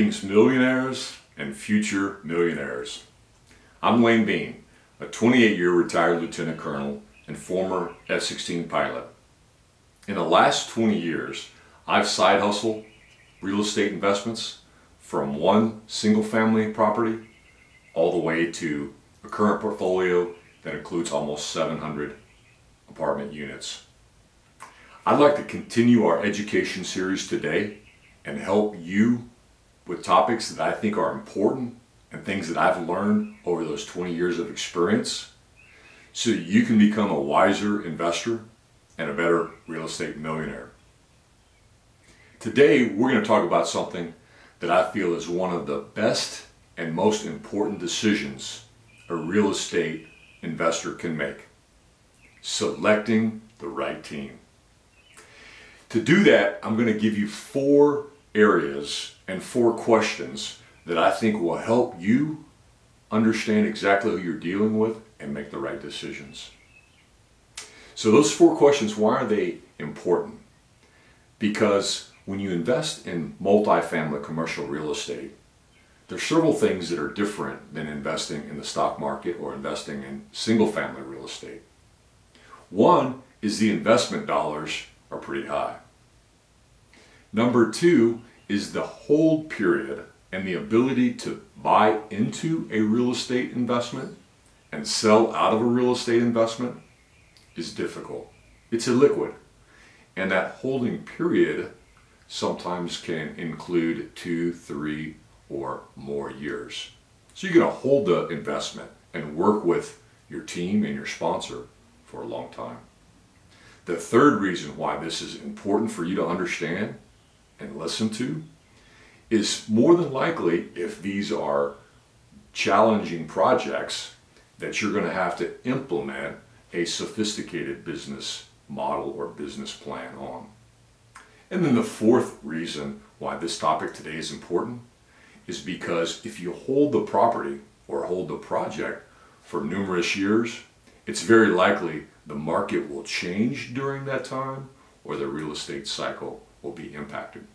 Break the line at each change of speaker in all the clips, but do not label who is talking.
Greetings, millionaires and future millionaires. I'm Beene, a 28-year retired lieutenant colonel and former F-16 pilot. In the last 20 years, I've side hustled real estate investments from one single-family property all the way to a current portfolio that includes almost 700 apartment units. I'd like to continue our education series today and help you with topics that I think are important and things that I've learned over those 20 years of experience so that you can become a wiser investor and a better real estate millionaire. Today we're going to talk about something that I feel is one of the best and most important decisions a real estate investor can make: selecting the right team. To do that, I'm going to give you 4 areas and 4 questions that I think will help you understand exactly who you're dealing with and make the right decisions. So those 4 questions, why are they important? Because when you invest in multifamily commercial real estate, there's several things that are different than investing in the stock market or investing in single-family real estate. One is the investment dollars are pretty high. Number 2 is the hold period and the ability to buy into a real estate investment and sell out of a real estate investment is difficult. It's illiquid. And that holding period sometimes can include 2, 3, or more years. So you're going to hold the investment and work with your team and your sponsor for a long time. The third reason why this is important for you to understand and listen to is more than likely, if these are challenging projects, that you're going to have to implement a sophisticated business model or business plan on. And then the fourth reason why this topic today is important is because if you hold the property or hold the project for numerous years, it's very likely the market will change during that time or the real estate cycle will be impacted.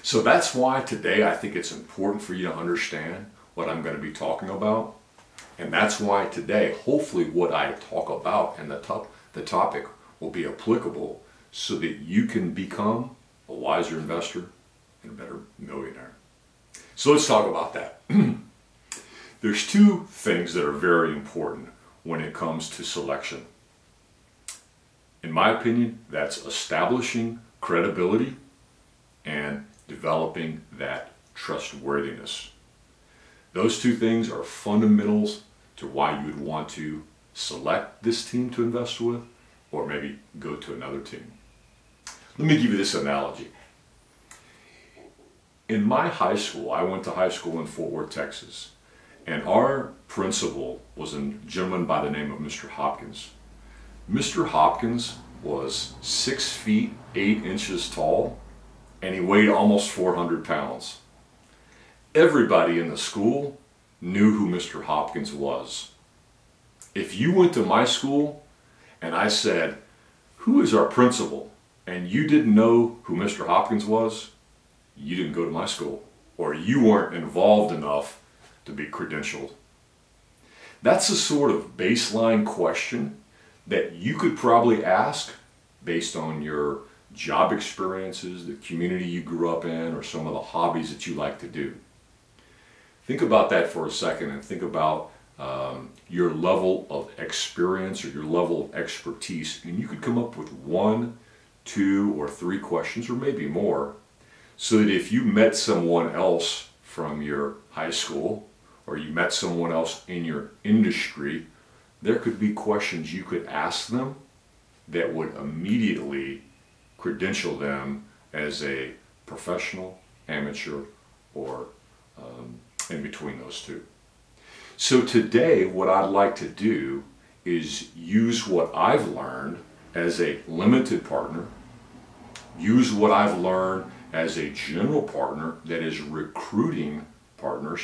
So that's why today I think it's important for you to understand what I'm going to be talking about. And that's why today, hopefully what I talk about and the topic will be applicable so that you can become a wiser investor and a better millionaire. So let's talk about that. There's 2 things that are very important when it comes to selection. In my opinion, that's establishing credibility and developing that trustworthiness. Those 2 things are fundamentals to why you would want to select this team to invest with or maybe go to another team. Let me give you this analogy. In my high school, I went to high school in Fort Worth, Texas, and our principal was a gentleman by the name of Mr. Hopkins. Mr. Hopkins was 6 feet 8 inches tall, and he weighed almost 400 pounds. Everybody in the school knew who Mr. Hopkins was. If you went to my school and I said, "Who is our principal?" and you didn't know who Mr. Hopkins was, you didn't go to my school, or you weren't involved enough to be credentialed. That's a sort of baseline question that you could probably ask based on your job experiences, the community you grew up in, or some of the hobbies that you like to do. Think about that for a second and think about your level of experience or your level of expertise, and you could come up with 1, 2, or 3 questions, or maybe more, so that if you met someone else from your high school or you met someone else in your industry, there could be questions you could ask them that would immediately credential them as a professional, amateur, or in between those 2. So today what I'd like to do is use what I've learned as a limited partner, use what I've learned as a general partner that is recruiting partners,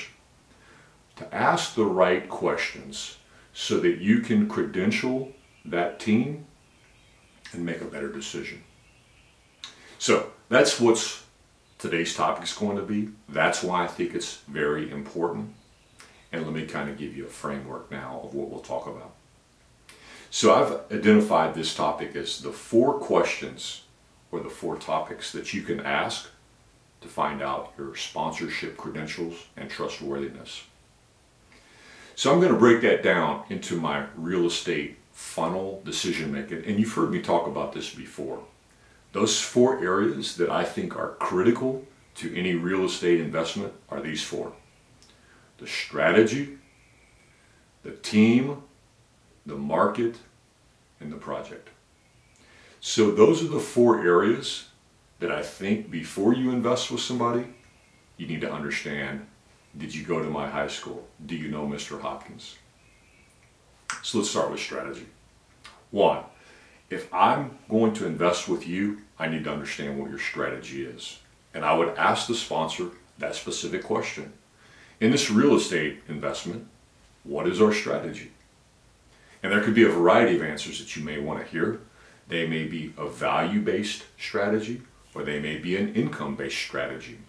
to ask the right questions so that you can credential that team and make a better decision. So that's what's today's topic is going to be. That's why I think it's very important. And let me kind of give you a framework now of what we'll talk about. So I've identified this topic as the 4 questions or the 4 topics that you can ask to find out your sponsorship credentials and trustworthiness. So I'm going to break that down into my real estate funnel decision making, and you've heard me talk about this before. Those 4 areas that I think are critical to any real estate investment are these 4. The strategy, the team, the market, and the project. So those are the 4 areas that I think before you invest with somebody, you need to understand, did you go to my high school? Do you know Mr. Hopkins? So let's start with strategy. 1, if I'm going to invest with you, I need to understand what your strategy is. And I would ask the sponsor that specific question. In this real estate investment, what is our strategy? And there could be a variety of answers that you may want to hear. They may be a value-based strategy, or they may be an income-based strategy.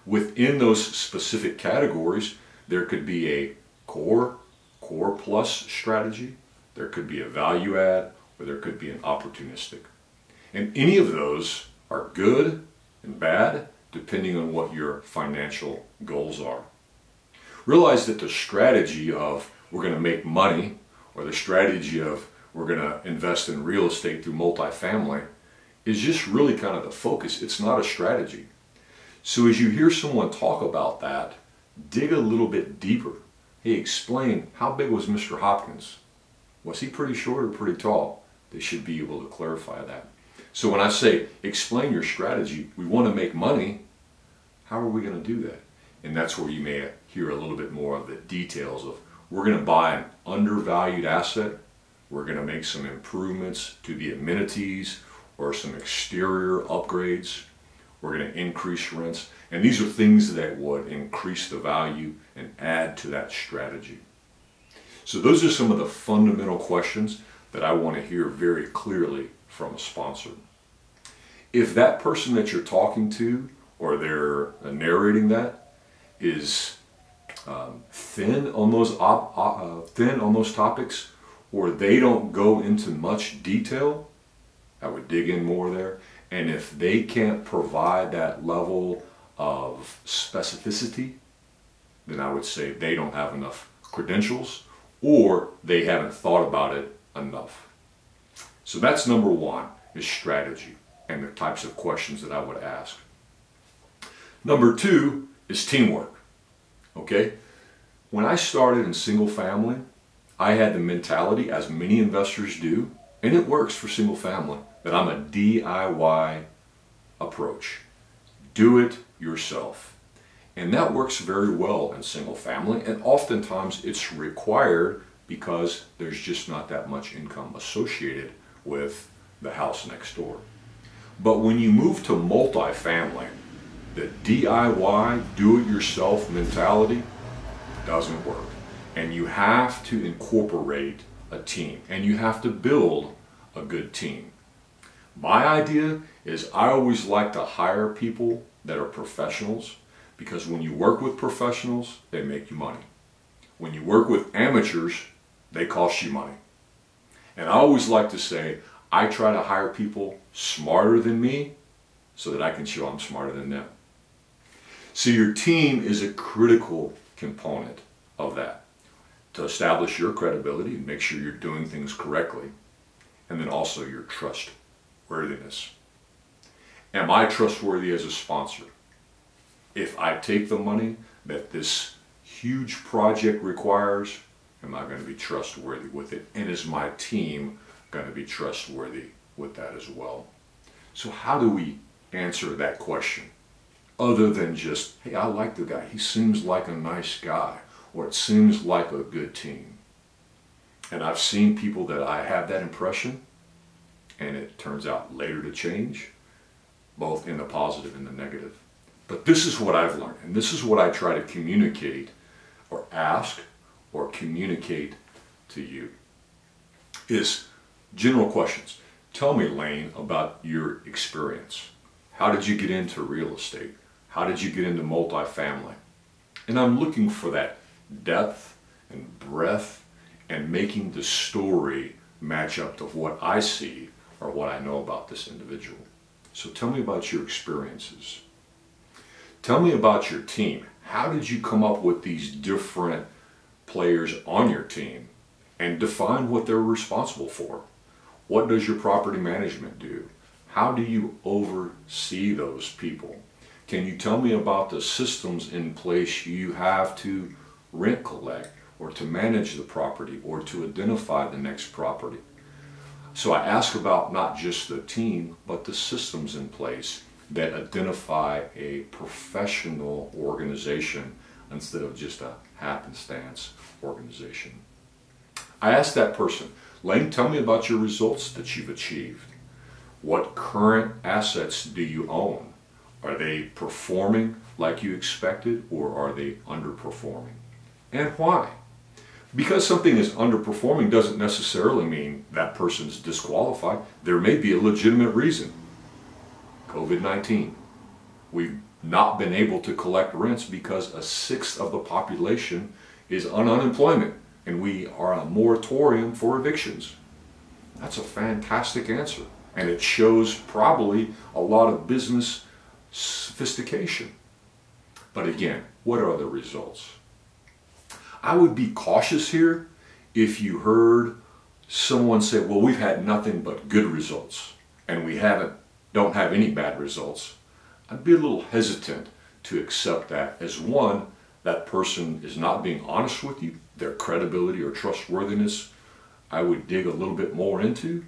Within those specific categories, there could be a core plus strategy, there could be a value add, or there could be an opportunistic. And any of those are good and bad depending on what your financial goals are. Realize that the strategy of we're going to make money, or the strategy of we're going to invest in real estate through multifamily, is just really kind of the focus. It's not a strategy. So as you hear someone talk about that, dig a little bit deeper. Hey, explain, how big was Mr. Hopkins? Was he pretty short or pretty tall? They should be able to clarify that. So when I say explain your strategy, we want to make money, how are we going to do that? And that's where you may hear a little bit more of the details of, we're going to buy an undervalued asset, we're going to make some improvements to the amenities or some exterior upgrades, we're going to increase rents, and these are things that would increase the value and add to that strategy. So those are some of the fundamental questions that I want to hear very clearly from a sponsor. If that person that you're talking to, or they're narrating that, is thin on those topics, or they don't go into much detail, I would dig in more there. And if they can't provide that level of specificity, then I would say they don't have enough credentials, or they haven't thought about it enough. So that's number 1, is strategy and the types of questions that I would ask. Number 2 is teamwork. Okay? When I started in single family, I had the mentality, as many investors do, and it works for single family, that I'm a DIY approach. Do it yourself. And that works very well in single family, and oftentimes it's required because there's just not that much income associated with the house next door. But when you move to multifamily, the DIY, do-it-yourself mentality doesn't work. And you have to incorporate a team, and you have to build a good team. My idea is I always like to hire people that are professionals, because when you work with professionals, they make you money. When you work with amateurs, they cost you money. And I always like to say, I try to hire people smarter than me so that I can show I'm smarter than them. So your team is a critical component of that, to establish your credibility and make sure you're doing things correctly, and then also your trustworthiness. Am I trustworthy as a sponsor? If I take the money that this huge project requires, am I going to be trustworthy with it? And is my team going to be trustworthy with that as well? So how do we answer that question? Other than just, hey, I like the guy, he seems like a nice guy, or it seems like a good team. And I've seen people that I have that impression, and it turns out later to change, both in the positive and the negative. But this is what I've learned, and this is what I try to communicate, or ask, or communicate to you, is general questions. Tell me, Lane, about your experience. How did you get into real estate? How did you get into multifamily? And I'm looking for that depth and breadth and making the story match up to what I see or what I know about this individual. So tell me about your experiences. Tell me about your team. How did you come up with these different players on your team, and define what they're responsible for? What does your property management do? How do you oversee those people? Can you tell me about the systems in place you have to rent collect, or to manage the property, or to identify the next property? So I ask about not just the team, but the systems in place that identify a professional organization instead of just a happenstance organization. I ask that person, Lane, tell me about your results that you've achieved. What current assets do you own? Are they performing like you expected, or are they underperforming? And why? Because something is underperforming doesn't necessarily mean that person's disqualified. There may be a legitimate reason. COVID-19. We've not been able to collect rents because 1/6 of the population is on unemployment, and we are on a moratorium for evictions. That's a fantastic answer, and it shows probably a lot of business sophistication. But again, what are the results? I would be cautious here if you heard someone say, well, we've had nothing but good results and we don't have any bad results. I'd be a little hesitant to accept that as, one, that person is not being honest with you, their credibility or trustworthiness I would dig a little bit more into,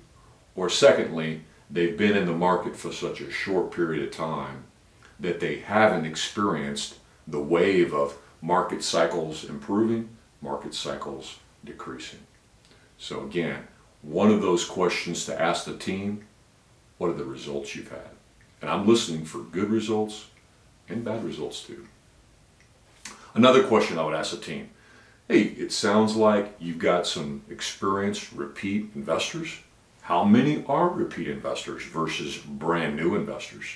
or secondly, they've been in the market for such a short period of time that they haven't experienced the wave of market cycles improving, market cycles decreasing. So again, one of those questions to ask the team, what are the results you've had? And I'm listening for good results and bad results too. Another question I would ask the team, hey, it sounds like you've got some experienced repeat investors. How many are repeat investors versus brand new investors?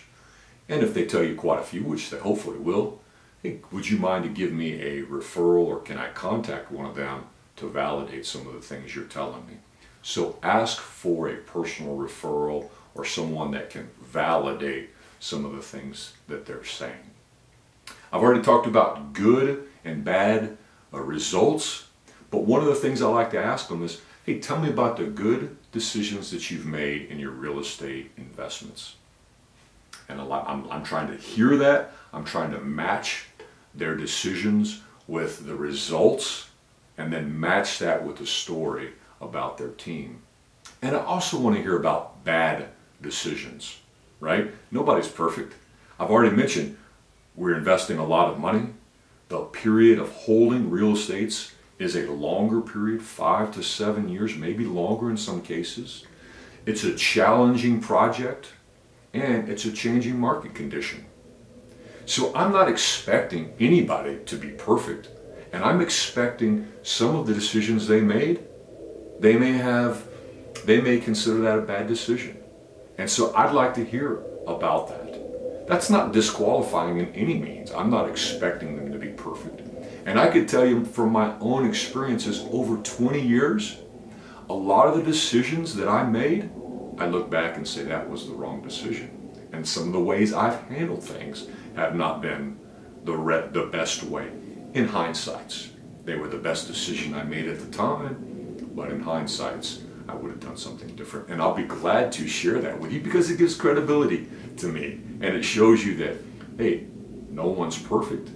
And if they tell you quite a few, which they hopefully will, hey, would you mind to give me a referral, or can I contact one of them to validate some of the things you're telling me? So ask for a personal referral or someone that can validate some of the things that they're saying. I've already talked about good and bad results, but one of the things I like to ask them is, hey, tell me about the good decisions that you've made in your real estate investments. And I'm trying to hear that. I'm trying to match their decisions with the results, and then match that with the story about their team. And I also want to hear about bad decisions, right? Nobody's perfect. I've already mentioned we're investing a lot of money. The period of holding real estates is a longer period, 5 to 7 years, maybe longer in some cases. It's a challenging project, and it's a changing market condition. So I'm not expecting anybody to be perfect, and I'm expecting some of the decisions they made, they may consider that a bad decision. And so I'd like to hear about that. That's not disqualifying in any means. I'm not expecting them to be perfect. And I could tell you from my own experiences over 20 years, a lot of the decisions that I made, I look back and say that was the wrong decision. And some of the ways I've handled things have not been the best way. In hindsight, they were the best decision I made at the time, but in hindsight, I would have done something different. And I'll be glad to share that with you because it gives credibility to me. And it shows you that, hey, no one's perfect,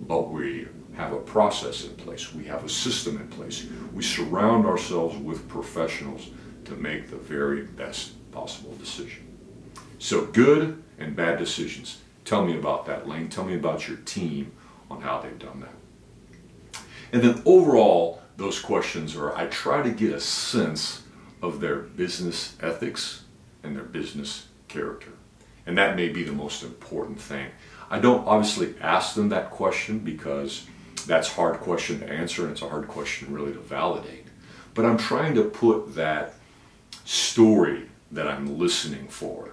but we have a process in place. We have a system in place. We surround ourselves with professionals to make the very best possible decision. So good and bad decisions. Tell me about that, Lane. Tell me about your team on how they've done that. And then overall, those questions are, I try to get a sense of their business ethics and their business character. And that may be the most important thing. I don't obviously ask them that question because that's a hard question to answer, and it's a hard question really to validate. But I'm trying to put that story that I'm listening for,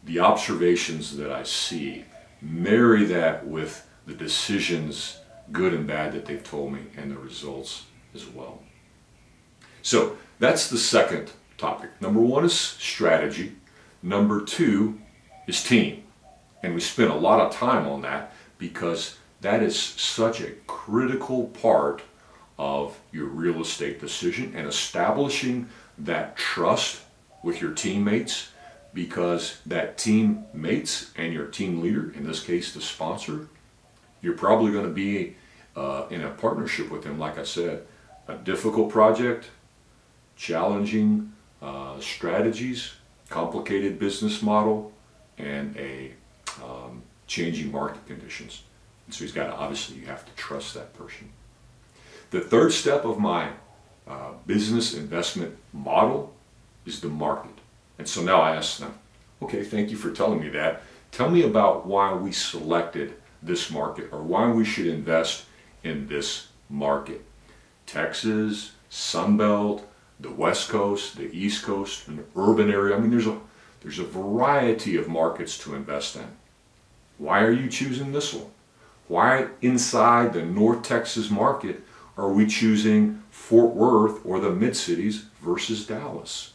the observations that I see, marry that with the decisions, good and bad, that they've told me, and the results as well. So that's the second topic. Number one is strategy. Number two is team. And we spent a lot of time on that because that is such a critical part of your real estate decision and establishing that trust with your teammates, because that teammates and your team leader, in this case the sponsor, you're probably going to be in a partnership with them. Like I said, a difficult project, challenging strategies, complicated business model, and a changing market conditions. And so he's got to, obviously you have to trust that person. The third step of my business investment model is the market. And so now I ask them, okay, thank you for telling me that. Tell me about why we selected this market, or why we should invest in this market. Texas, Sunbelt, the West Coast, the East Coast, an urban area. I mean, there's a variety of markets to invest in. Why are you choosing this one? Why inside the North Texas market are we choosing Fort Worth or the mid-cities versus Dallas?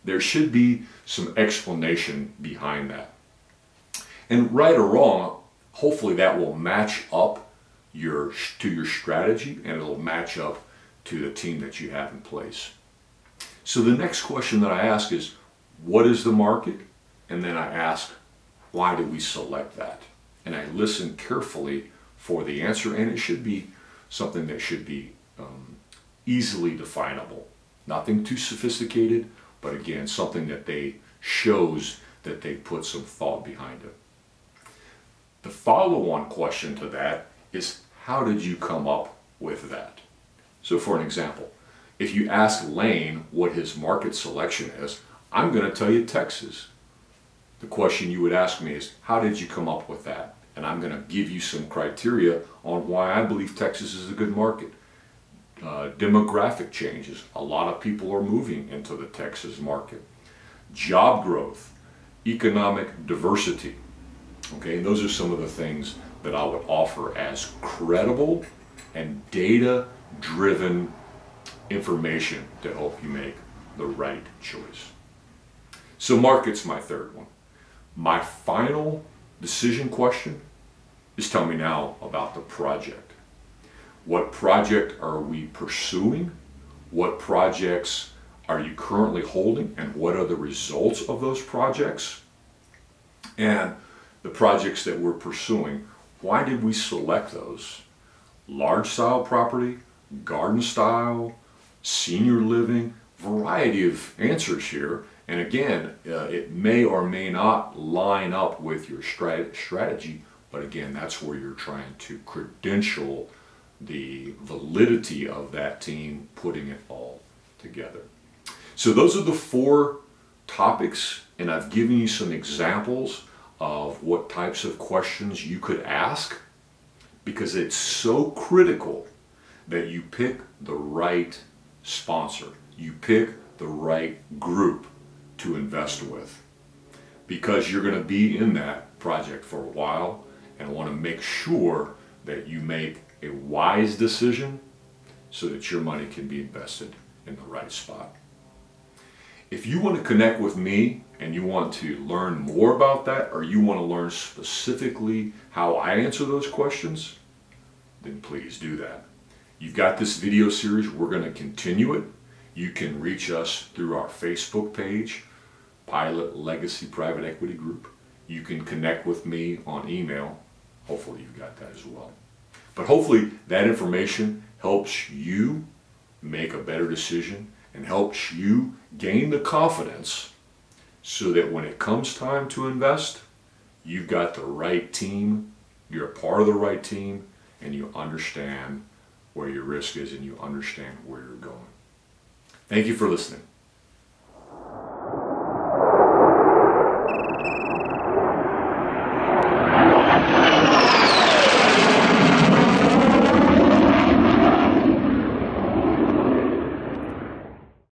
There should be some explanation behind that. And right or wrong, hopefully that will match up to your strategy, and it'll match up to the team that you have in place. So the next question that I ask is, what is the market? And then I ask, why did we select that? And I listen carefully for the answer, and it should be something that should be easily definable. Nothing too sophisticated, but again, something that shows that they put some thought behind it. The follow-on question to that is, how did you come up with that? So for an example, if you ask Lane what his market selection is, I'm going to tell you Texas. The question you would ask me is, how did you come up with that? And I'm going to give you some criteria on why I believe Texas is a good market. Demographic changes. A lot of people are moving into the Texas market. Job growth, economic diversity. Okay, and those are some of the things that I would offer as credible and data-driven information to help you make the right choice. So market's my third one. My final decision question is, tell me now about the project. What project are we pursuing? What projects are you currently holding? And what are the results of those projects? And the projects that we're pursuing, why did we select those? Large style property, garden style, senior living, variety of answers here. And again, it may or may not line up with your strategy, but again, that's where you're trying to credential the validity of that team, putting it all together. So those are the 4 topics, and I've given you some examples of what types of questions you could ask, because it's so critical that you pick the right sponsor, you pick the right group to invest with, because you're going to be in that project for a while and want to make sure that you make a wise decision so that your money can be invested in the right spot. If you want to connect with me and you want to learn more about that, or you want to learn specifically how I answer those questions, then please do that. You've got this video series, we're going to continue it. You can reach us through our Facebook page, Pilot Legacy Private Equity Group. You can connect with me on email. Hopefully you've got that as well. But hopefully that information helps you make a better decision and helps you gain the confidence so that when it comes time to invest, you've got the right team, you're a part of the right team, and you understand where your risk is and you understand where you're going. Thank you for listening.